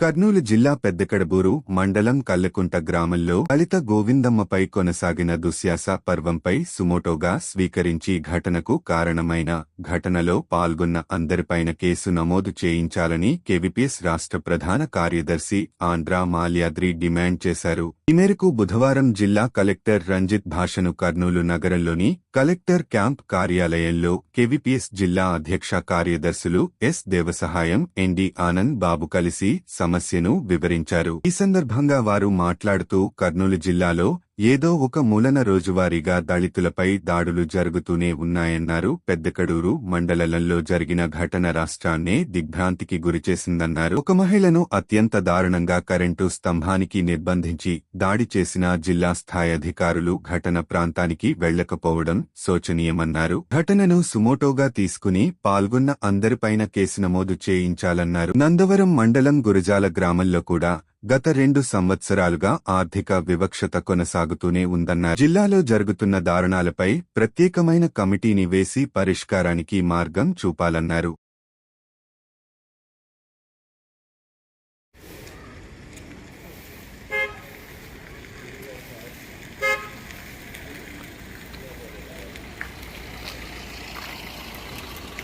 కర్నూలు జిల్లా పెద్దకడబూరు మండలం కల్లకుంట గ్రామంలో దళిత గోవిందమ్మపై కొనసాగిన దుశ్శాస పర్వంపై సుమోటోగా స్వీకరించి ఘటనకు కారణమైన ఘటనలో పాల్గొన్న అందరిపైన కేసు నమోదు చేయించాలని కేవీపీఎస్ రాష్ట్ర ప్రధాన కార్యదర్శి ఆంధ్రా మాల్యాద్రి డిమాండ్ చేశారు. ఈ మేరకు బుధవారం జిల్లా కలెక్టర్ రంజిత్ భాషను కర్నూలు నగరంలోని కలెక్టర్ క్యాంప్ కార్యాలయంలో కేవీపీఎస్ జిల్లా అధ్యక్ష కార్యదర్శులు ఎస్ దేవసహాయం, ఎన్డి ఆనంద్ బాబు కలిసి సమస్యను వివరించారు. ఈ సందర్భంగా వారు మాట్లాడుతూ కర్నూలు జిల్లాలో ఏదో ఒక మూలన రోజువారీగా దళితులపై దాడులు జరుగుతూనే ఉన్నాయన్నారు. పెద్దకడూరు మండలంలో జరిగిన ఘటన రాష్ట్రాన్నే దిగ్భ్రాంతికి గురిచేసిందన్నారు. ఒక మహిళను అత్యంత దారుణంగా కరెంటు స్తంభానికి నిర్బంధించి దాడి చేసిన జిల్లా స్థాయి అధికారులు ఘటన ప్రాంతానికి వెళ్లకపోవడం శోచనీయమన్నారు. ఘటనను సుమోటోగా తీసుకుని పాల్గొన్న అందరిపైన కేసు నమోదు చేయించాలన్నారు. నందవరం మండలం గురజాల గ్రామంలో కూడా గత 2 సంవత్సరాలుగా ఆర్థిక వివక్షత కొనసాగుతూనే ఉందన్నారు. జిల్లాలో జరుగుతున్న దారుణాలపై ప్రత్యేకమైన కమిటీని వేసి పరిష్కారానికి మార్గం చూపాలన్నారు.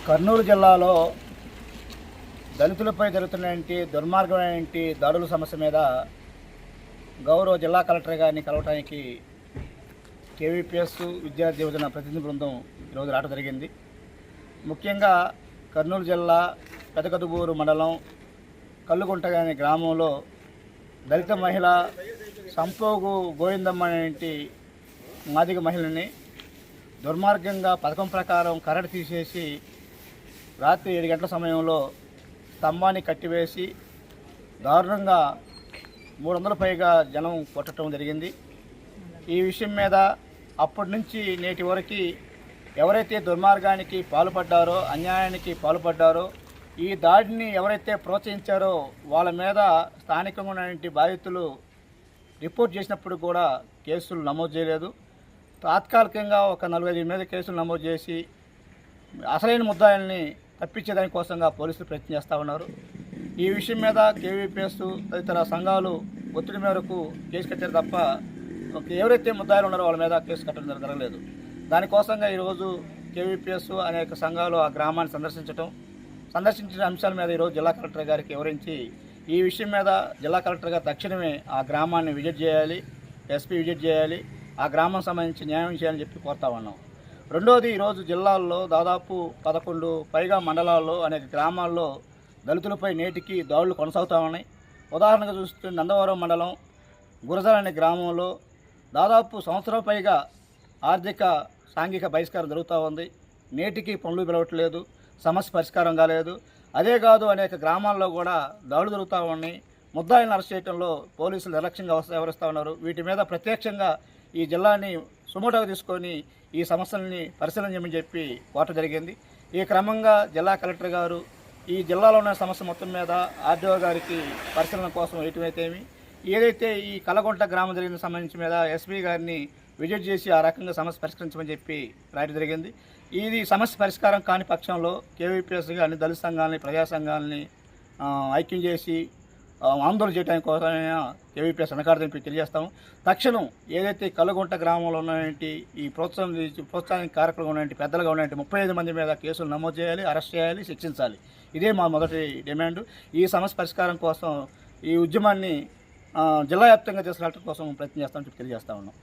కర్నూలు జిల్లాలో దళితులపై జరుగుతున్నటువంటి దుర్మార్గమైన దాడుల సమస్య మీద గౌరవ జిల్లా కలెక్టర్ గారిని కలవటానికి కేవీపీఎస్ విద్యార్థి యువజన ప్రతినిధి బృందం ఈరోజు రావడం జరిగింది. ముఖ్యంగా కర్నూలు జిల్లా పెదకదుబూరు మండలం కల్లుగుంట అనే గ్రామంలో దళిత మహిళ సంపోగు గోవిందమ్మ అనే మాదిగ మహిళని దుర్మార్గంగా పథకం ప్రకారం కరెంట్ తీసేసి రాత్రి 7 గంటల సమయంలో స్తంభాన్ని కట్టివేసి దారుణంగా 300 పైగా జనం కొట్టడం జరిగింది. ఈ విషయం మీద అప్పటి నుంచి నేటి వరకు ఎవరైతే దుర్మార్గానికి పాల్పడ్డారో, అన్యాయానికి పాల్పడ్డారో, ఈ దాడిని ఎవరైతే ప్రోత్సహించారో వాళ్ళ మీద స్థానికంగా ఉన్నటువంటి బాధితులు రిపోర్ట్ చేసినప్పుడు కూడా కేసులు నమోదు చేయలేదు. తాత్కాలికంగా ఒక 45 మీద కేసులు నమోదు చేసి అసలైన ముద్దాయిల్ని తప్పించేదాని కోసంగా పోలీసులు ప్రయత్నం చేస్తూ ఉన్నారు. ఈ విషయం మీద కేవీపీఎస్ తదితర సంఘాలు ఒత్తిడి మేరకు కేసు కట్టారు తప్ప ఎవరైతే ముద్దాయిలు ఉన్నారో వాళ్ళ మీద కేసు కట్టడం జరగలేదు. దానికోసంగా ఈరోజు కేవీపీఎస్ అనేక సంఘాలు ఆ గ్రామాన్ని సందర్శించిన అంశాల మీద ఈరోజు జిల్లా కలెక్టర్ గారికి వివరించి ఈ విషయం మీద జిల్లా కలెక్టర్ గారు తక్షణమే ఆ గ్రామాన్ని విజిట్ చేయాలి, ఎస్పీ విజిట్ చేయాలి, ఆ గ్రామం సంబంధించి న్యాయం చేయాలని చెప్పి కోరుతా ఉన్నాం. రెండోది, ఈరోజు జిల్లాల్లో దాదాపు 11 పైగా మండలాల్లో అనేక గ్రామాల్లో దళితులపై నేటికి దాడులు కొనసాగుతూ ఉన్నాయి. ఉదాహరణగా చూస్తే నందవరం మండలం గురజాల అనే గ్రామంలో దాదాపు సంవత్సరం పైగా ఆర్థిక సాంఘిక బహిష్కారం జరుగుతూ ఉంది. నేటికి పనులు పిలవట్లేదు, సమస్య పరిష్కారం కాలేదు. అదే కాదు, అనేక గ్రామాల్లో కూడా దాడులు జరుగుతూ ఉన్నాయి. ముద్దాయిలను అరెస్ట్ చేయడంలో పోలీసులు నిర్లక్ష్యంగా వ్యవహరిస్తూ ఉన్నారు. వీటి మీద ప్రత్యక్షంగా ఈ జిల్లాని సుమోటోగా తీసుకొని ఈ సమస్యల్ని పరిశీలన చేయమని చెప్పి కోరటం జరిగింది. ఈ క్రమంగా జిల్లా కలెక్టర్ గారు ఈ జిల్లాలో ఉన్న సమస్య మొత్తం మీద ఆర్డీఓ గారికి పరిశీలన కోసం వేయటమైతేమి, ఏదైతే ఈ కలగుంట గ్రామం జరిగిన సంబంధించి మీద ఎస్పీ గారిని విజిట్ చేసి ఆ రకంగా సమస్య పరిష్కరించమని చెప్పి రాయడం జరిగింది. ఇది సమస్య పరిష్కారం కాని పక్షంలో కేవీపీఎస్గా అన్ని దళిత సంఘాలని, ప్రజా సంఘాలని ఐక్యం చేసి ఆందోళన చేయడానికి కోసమైనా కేవీపీఎస్ వెనకాడదని తెలియజేస్తాము. తక్షణం ఏదైతే కల్లుగుంట గ్రామంలో ఉన్నటువంటి ఈ ప్రోత్సాహానికి కారకులుగా ఉన్నటువంటి పెద్దలుగా ఉన్నటువంటి 35 మంది మీద కేసులు నమోదు చేయాలి, అరెస్ట్ చేయాలి, శిక్షించాలి. ఇదే మా మొదటి డిమాండ్. ఈ సమస్య పరిష్కారం కోసం ఈ ఉద్యమాన్ని జిల్లా వ్యాప్తంగా తీసుకెళ్ళడం కోసం ప్రయత్నం చేస్తామని తెలియజేస్తా ఉన్నాం.